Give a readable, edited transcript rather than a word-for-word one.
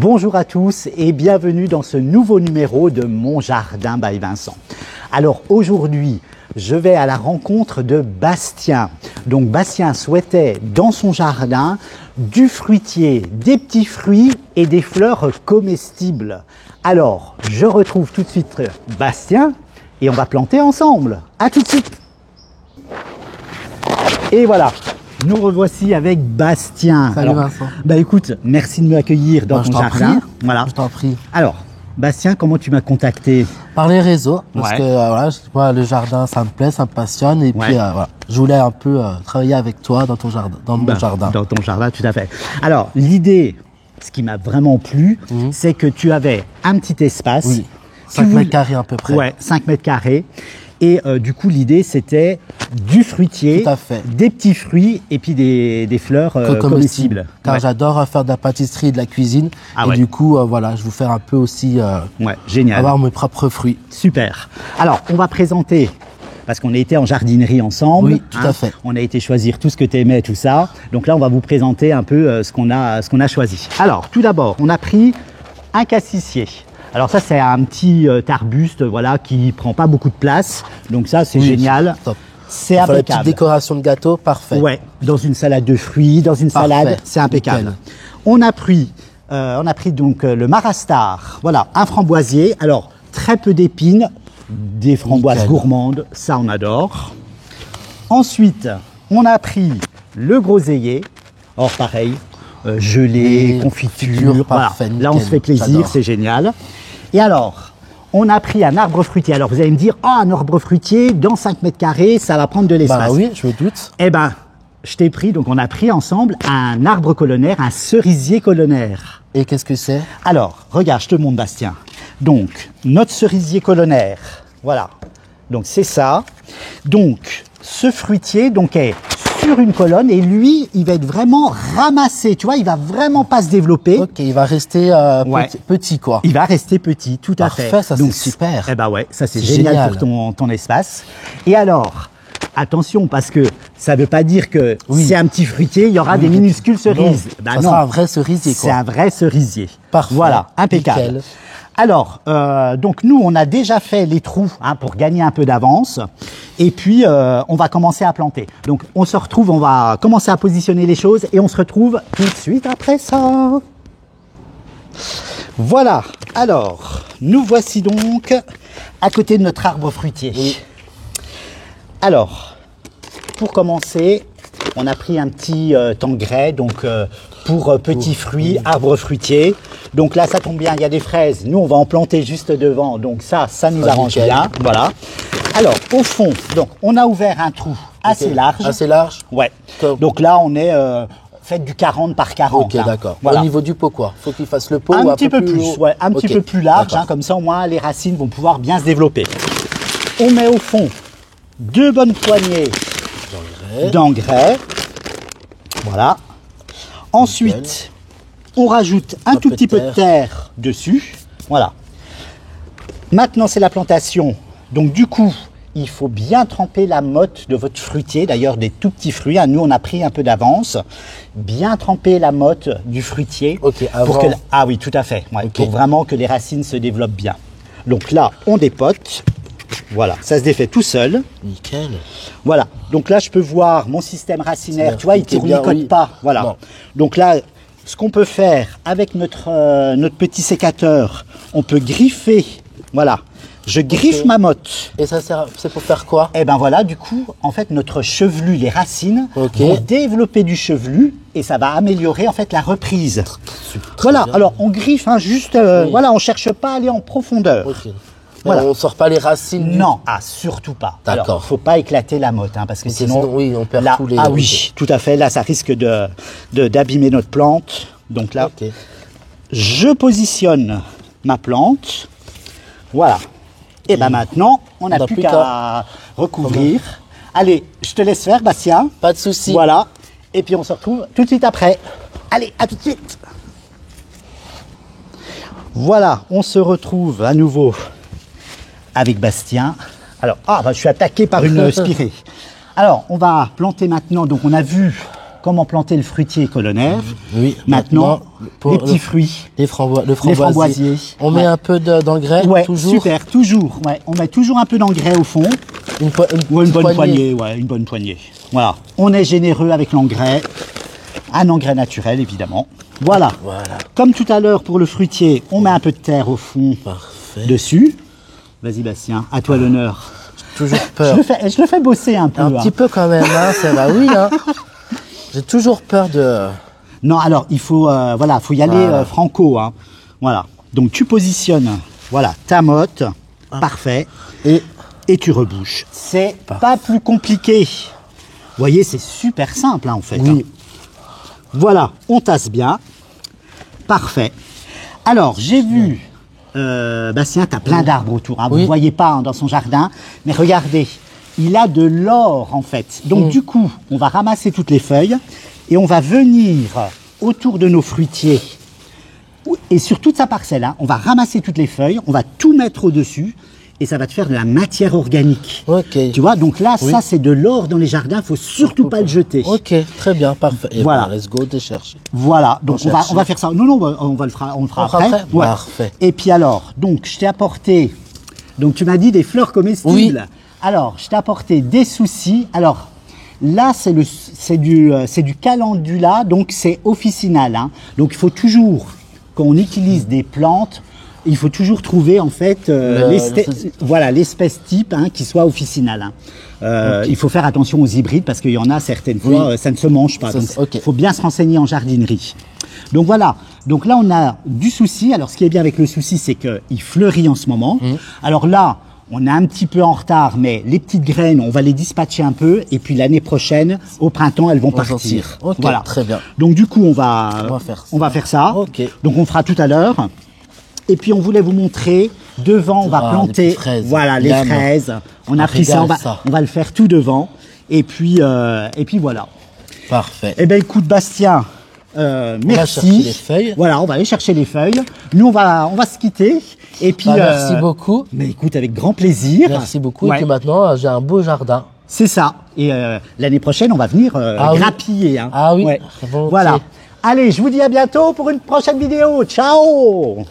Bonjour à tous et bienvenue dans ce nouveau numéro de Mon Jardin by Vincent. Alors aujourd'hui, je vais à la rencontre de Bastien. Donc Bastien souhaitait dans son jardin du fruitier, des petits fruits et des fleurs comestibles. Alors, je retrouve tout de suite Bastien et on va planter ensemble. À tout de suite. Et voilà. Nous revoici avec Bastien. Salut Vincent. Bah écoute, merci de m'accueillir dans ton jardin. Voilà. Je t'en prie. Alors, Bastien, comment tu m'as contacté? Par les réseaux, parce Ouais. que voilà, moi, le jardin, ça me plaît, ça me passionne, et Ouais. puis voilà, je voulais un peu travailler avec toi dans ton jardin, dans mon jardin. Dans ton jardin, tout à fait. Alors, l'idée, ce qui m'a vraiment plu, c'est que tu avais un petit espace. Oui. Tu 5 voulais- mètres carrés à peu près. Ouais, 5 mètres carrés. Et du coup, l'idée, c'était du fruitier, Tout à fait. des petits fruits et puis des fleurs comestibles. Car Ouais. j'adore faire de la pâtisserie et de la cuisine. Ah et ouais. du coup, voilà, je vais vous faire un peu aussi Ouais, génial. avoir mes propres fruits. Super. Alors, on va présenter, parce qu'on a été en jardinerie ensemble. Oui, tout à fait. On a été choisir tout ce que tu aimais, tout ça. Donc là, on va vous présenter un peu ce qu'on a choisi. Alors, tout d'abord, on a pris un cassissier. Alors ça, c'est un petit arbuste, voilà, qui prend pas beaucoup de place. Donc ça, c'est Oui, génial. top. C'est Pour faire la petite impeccable. décoration de gâteau, parfait. Ouais, dans une salade de fruits, dans une Parfait. salade, c'est impeccable. Nickel. On a pris donc le Marastar, voilà, un framboisier. Alors, très peu d'épines, des framboises Nickel. gourmandes, ça on adore. Ensuite, on a pris le groseillier. Or, pareil, gelée, Oui, confiture, confiture, voilà. parfait, Là, on nickel, se fait plaisir, j'adore. c'est génial. Et alors, on a pris un arbre fruitier. Alors, vous allez me dire, oh, un arbre fruitier, dans 5 mètres carrés, ça va prendre de l'espace. Bah oui, je me doute. Eh ben, je t'ai pris, donc on a pris ensemble un arbre colonnaire, un cerisier colonnaire. Et qu'est-ce que c'est? Alors, regarde, je te montre Bastien. Donc, notre cerisier colonnaire, voilà. Donc c'est ça. Donc, ce fruitier donc est sur une colonne et lui, il va être vraiment ramassé. Tu vois, il va vraiment pas se développer. Ok, il va rester Ouais. petit, quoi. Il va rester petit, tout à Parfait, fait. ça, c'est super. Eh ben ouais, ça c'est C'est génial, génial. pour ton espace. Et alors, attention, parce que ça veut pas dire que Oui. c'est un petit fruitier, il y aura Oui, des minuscules cerises. non, Ben ça sera un vrai cerisier, C'est quoi. un vrai cerisier. Parfait. Voilà, impeccable. Nickel. Alors, donc nous, on a déjà fait les trous pour gagner un peu d'avance. Et puis, on va commencer à planter. Donc, on se retrouve, on va commencer à positionner les choses et on se retrouve tout de suite après ça. Voilà. Alors, nous voici donc à côté de notre arbre fruitier. Oui. Alors, pour commencer, on a pris un petit engrais, donc pour petits fruits, arbres fruitiers. Donc là, ça tombe bien, il y a des fraises. Nous, on va en planter juste devant. Donc ça nous Ah, arrange nickel. bien. Voilà. Alors, au fond, donc on a ouvert un trou assez Ok. large. Assez large? Ouais. Top. Donc là, on est fait du 40 par 40. Ok, hein. d'accord. Voilà. Au niveau du pot, quoi. Faut qu'il fasse le pot ou Un petit peu plus, haut? ouais, un petit Ok, peu plus large, d'accord. comme ça au moins les racines vont pouvoir bien se développer. On met au fond 2 bonnes poignées d'engrais. Voilà. Ensuite, on rajoute un tout peu petit de peu de terre dessus. Voilà. Maintenant, c'est la plantation. Donc du coup, il faut bien tremper la motte de votre fruitier, d'ailleurs des tout petits fruits. Nous, on a pris un peu d'avance. Bien tremper la motte du fruitier. Ok, pour avant. que, ah oui, tout à fait. Ouais, Ok. pour vraiment que les racines se développent bien. Donc là, on dépote. Voilà, ça se défait tout seul. Nickel. Voilà, donc là je peux voir mon système racinaire, C'est tu vois, il bien, tournicote oui. pas. Voilà. Non. Donc là, ce qu'on peut faire avec notre petit sécateur, on peut griffer. Voilà, je griffe Ok. ma motte. Et ça sert, c'est pour faire quoi? Et ben voilà, du coup, en fait, notre chevelu, les racines Ok. vont développer du chevelu et ça va améliorer en fait la reprise. Voilà, bien. alors on griffe, juste, Oui. voilà, on cherche pas à aller en profondeur. Ok. Voilà. On sort pas les racines du- Non, surtout pas. D'accord. Alors, faut pas éclater la motte, parce que Ok, sinon, sinon, oui, on perd là, tous les- Ah oui, tout à fait. Là, ça risque d'abîmer notre plante. Donc là, Ok. je positionne ma plante. Voilà. Et ben maintenant, on n'a plus qu'à recouvrir. Allez, je te laisse faire, Bastien. Pas de souci. Voilà. Et puis on se retrouve tout de suite après. Allez, à tout de suite. Voilà, on se retrouve à nouveau avec Bastien. Alors, je suis attaqué par une spirée. Alors, on va planter maintenant. Donc, on a vu comment planter le fruitier colonnaire. Oui. Maintenant, pour les petits fruits. le framboisier. framboisiers. On met un peu d'engrais, Ouais, toujours. super, toujours. Ouais, on met toujours un peu d'engrais au fond. Une Ou une bonne poignée, ouais, une bonne poignée. Voilà. On est généreux avec l'engrais. Un engrais naturel, évidemment. Voilà. Voilà. Comme tout à l'heure pour le fruitier, on met un peu de terre au fond Parfait. dessus. Vas-y, Bastien, à toi l'honneur. Toujours peur. Je le fais bosser un peu. Un petit peu quand même, hein, ça va, oui. Hein. J'ai toujours peur de... Non, alors, il faut, voilà, faut y aller franco. Hein. Voilà. Donc, tu positionnes, voilà, ta motte. Parfait. Et tu rebouches. C'est pas plus compliqué. Vous voyez, c'est super simple, hein, en fait. Oui. Hein. Voilà, on tasse bien. Parfait. Alors, j'ai vu, Bastien, tu as plein d'arbres autour. Hein. Vous ne voyez pas hein, dans son jardin. Mais regardez, il a de l'or, en fait. Donc, du coup, on va ramasser toutes les feuilles et on va venir autour de nos fruitiers et sur toute sa parcelle. Hein, on va ramasser toutes les feuilles, on va tout mettre au-dessus. Et ça va te faire de la matière organique. Ok. Tu vois, donc là, ça, c'est de l'or dans les jardins. Il faut surtout pas le jeter. Ok, très bien, parfait. Et voilà. Let's go, te chercher. Voilà, donc on va faire ça. Non, on le fera après. Ouais. Parfait. Et puis alors, donc, je t'ai apporté, donc tu m'as dit des fleurs comestibles. Oui. Alors, je t'ai apporté des soucis. Alors, là, c'est du calendula, donc c'est officinal. Hein. Donc, il faut toujours, quand on utilise des plantes, il faut toujours trouver en fait l'espèce type hein, qui soit officinale. Hein. Il faut faire attention aux hybrides parce qu'il y en a certaines fois, ça ne se mange pas. Il faut bien se renseigner en jardinerie. Donc voilà, donc là on a du souci. Alors ce qui est bien avec le souci, c'est qu'il fleurit en ce moment. Alors là, on est un petit peu en retard, mais les petites graines, on va les dispatcher un peu. Et puis l'année prochaine, au printemps, elles vont partir. Ok, voilà. Très bien. Donc du coup, on va faire ça. Okay. Donc on fera tout à l'heure. Et puis on voulait vous montrer, devant on va planter voilà, les fraises. On a pris ça, on va le faire tout devant. Et puis voilà. Parfait. Eh bien écoute Bastien, merci. On va chercher les feuilles. Voilà, on va aller chercher les feuilles. Nous on va se quitter. Et puis, merci beaucoup. Mais écoute, avec grand plaisir. Merci beaucoup. Et puis maintenant, j'ai un beau jardin. C'est ça. Et l'année prochaine, on va venir grappiller. Hein. Ah oui. Ouais. Voilà. Allez, je vous dis à bientôt pour une prochaine vidéo. Ciao!